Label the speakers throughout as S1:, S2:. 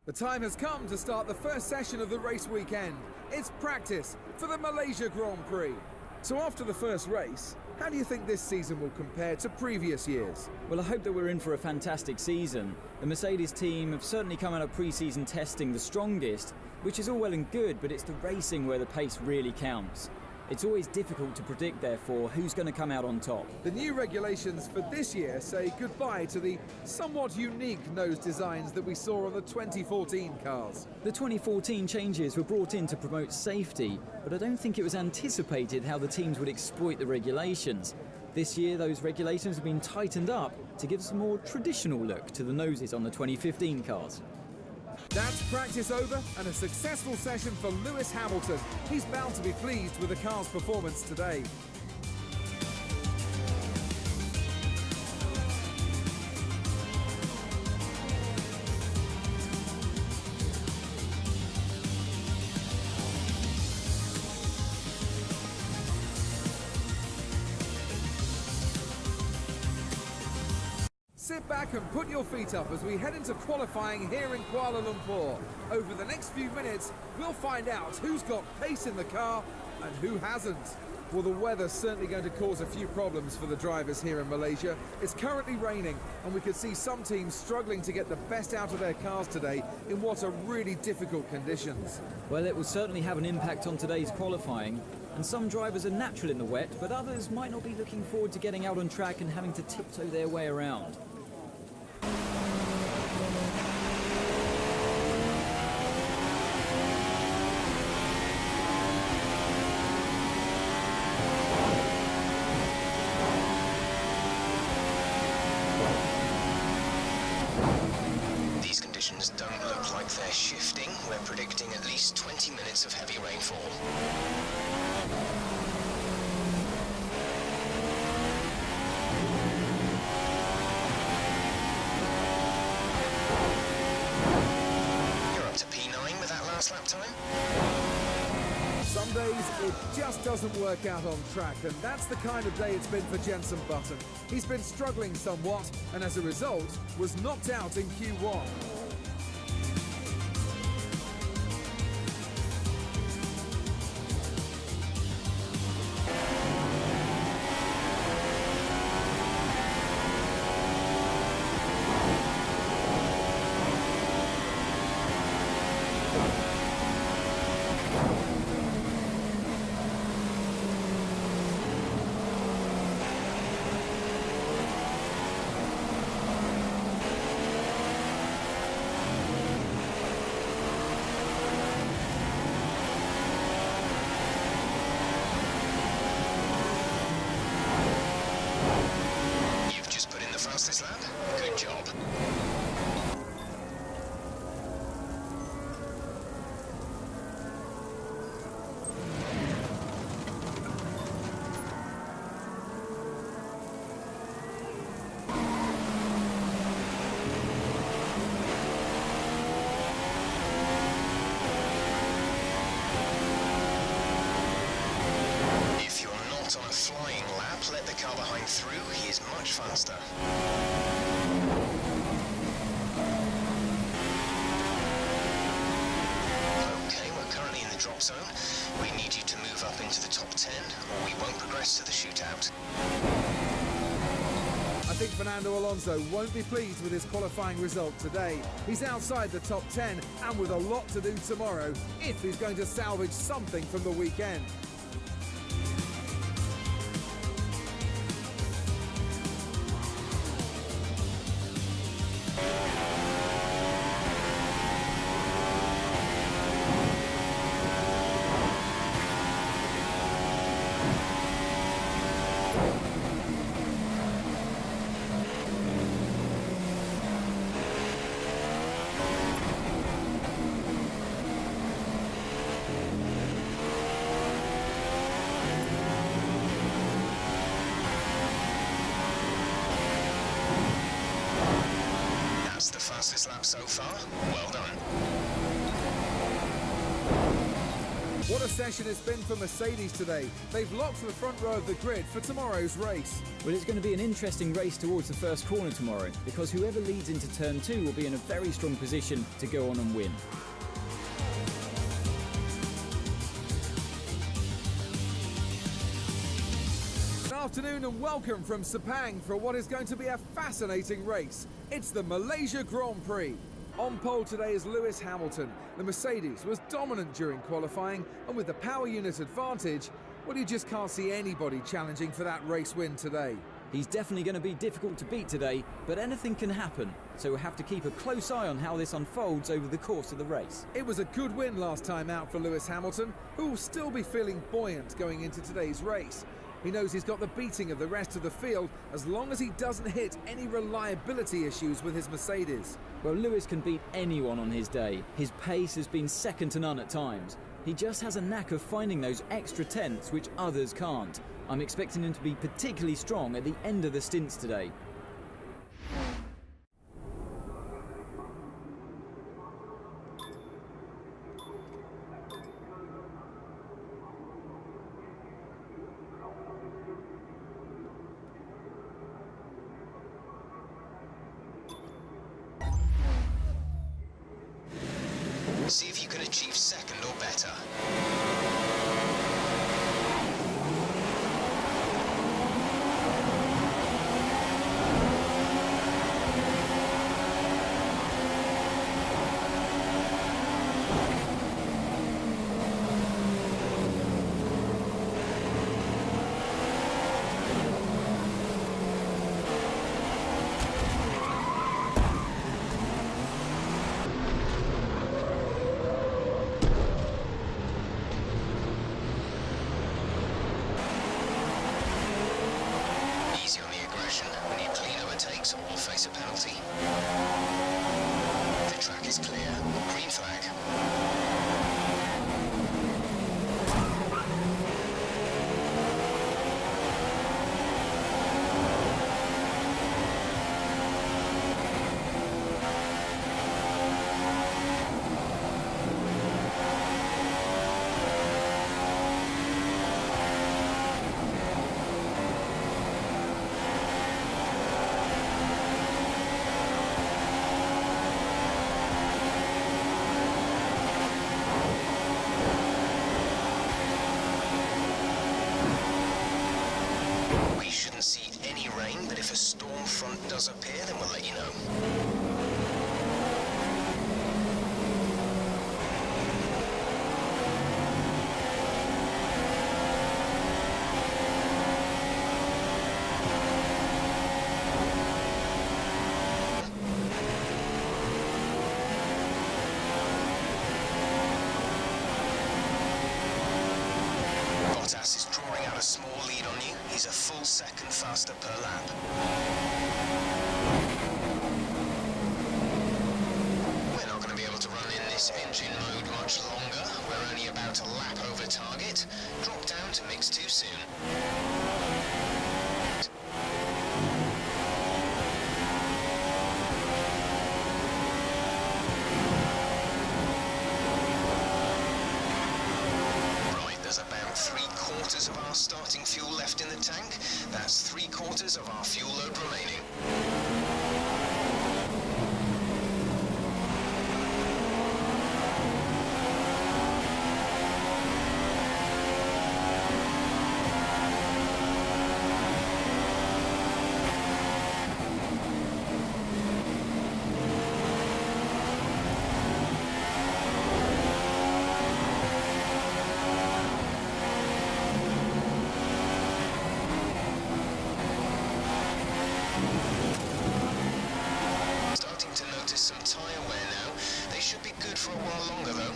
S1: The time has come to start the first session of the race weekend. It's practice for the Malaysia Grand Prix. So after the first race, how do you think this season will compare to previous years?
S2: Well, I hope that we're in for a fantastic season. The Mercedes team have certainly come out of pre-season testing the strongest, which is all well and good, but it's the racing where the pace really counts. It's always difficult to predict, therefore, who's going to come out on top.
S1: The new regulations for this year say goodbye to the somewhat unique nose designs that we saw on the 2014 cars.
S2: The 2014 changes were brought in to promote safety, but I don't think it was anticipated how the teams would exploit the regulations. This year, those regulations have been tightened up to give us a more traditional look to the noses on the 2015 cars.
S1: That's practice over and a successful session for Lewis Hamilton. He's bound to be pleased with the car's performance today. Sit back and put your feet up as we head into qualifying here in Kuala Lumpur. Over the next few minutes, we'll find out who's got pace in the car and who hasn't. Well, the weather's certainly going to cause a few problems for the drivers here in Malaysia. It's currently raining, and we could see some teams struggling to get the best out of their cars today in what are really difficult conditions.
S2: Well, it will certainly have an impact on today's qualifying. And some drivers are natural in the wet, but others might not be looking forward to getting out on track and having to tiptoe their way around.
S3: These conditions don't look like they're shifting. We're predicting at least 20 minutes of heavy rainfall. Lap time?
S1: Some days it just doesn't work out on track, and that's the kind of day it's been for Jenson Button. He's been struggling somewhat, and as a result was knocked out in Q1.
S3: Fastest lap? Good job. If you're not on a flying lap, let the car behind through. He is much faster. Okay, we're currently in the drop zone. We need you to move up into the top 10, or we won't progress to the shootout.
S1: I think Fernando Alonso won't be pleased with his qualifying result today. He's outside the top 10 and with a lot to do tomorrow if he's going to salvage something from the weekend. Fastest lap so far. Well done. What a session it's been for Mercedes today. They've locked the front row of the grid for tomorrow's race.
S2: Well, it's going to be an interesting race towards the first corner tomorrow, because whoever leads into turn 2 will be in a very strong position to go on and win.
S1: Good afternoon and welcome from Sepang for what is going to be a fascinating race. It's the Malaysia Grand Prix. On pole today is Lewis Hamilton. The Mercedes was dominant during qualifying, and with the power unit advantage, well, you just can't see anybody challenging for that race win today.
S2: He's definitely going to be difficult to beat today, but anything can happen, so we'll have to keep a close eye on how this unfolds over the course of the race.
S1: It was a good win last time out for Lewis Hamilton, who will still be feeling buoyant going into today's race. He knows he's got the beating of the rest of the field as long as he doesn't hit any reliability issues with his Mercedes.
S2: Well, Lewis can beat anyone on his day. His pace has been second to none at times. He just has a knack of finding those extra tenths which others can't. I'm expecting him to be particularly strong at the end of the stints today.
S3: See if you can achieve second or better. When you clean overtakes or will face a penalty. The track is clear. Green flag. If a storm front does appear, then we'll let you know. Bottas is drawing out a small lead on you. He's a full second faster per lap. We're not going to be able to run in this engine mode much longer. We're only about a lap over target. Drop down to mix 2 soon. About 3/4 of our starting fuel left in the tank. That's 3/4 of our fuel load remaining. Some tyre wear now. They should be good for a while longer though.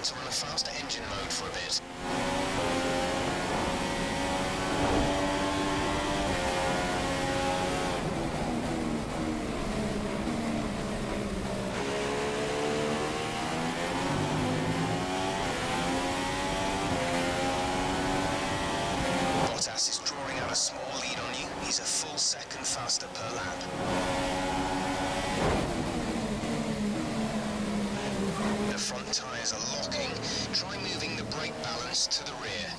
S3: to run a faster engine mode for a bit. Bottas is drawing out a small lead on you. He's a full second faster per lap. The front tyres are locking. Try moving the brake balance to the rear.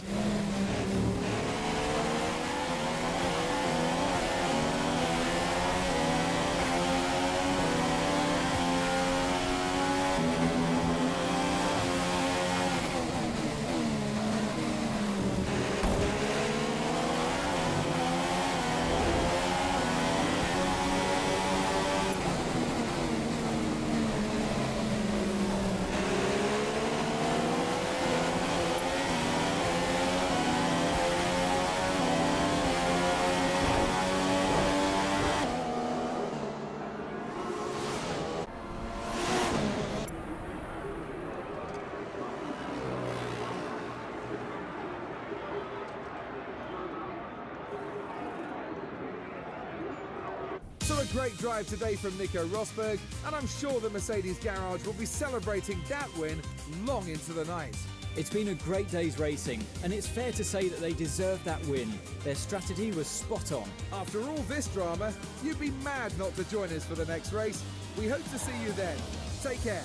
S1: So a great drive today from Nico Rosberg, and I'm sure the Mercedes garage will be celebrating that win long into the night.
S2: It's been a great day's racing, and it's fair to say that they deserved that win. Their strategy was spot on.
S1: After all this drama, you'd be mad not to join us for the next race. We hope to see you then. Take care.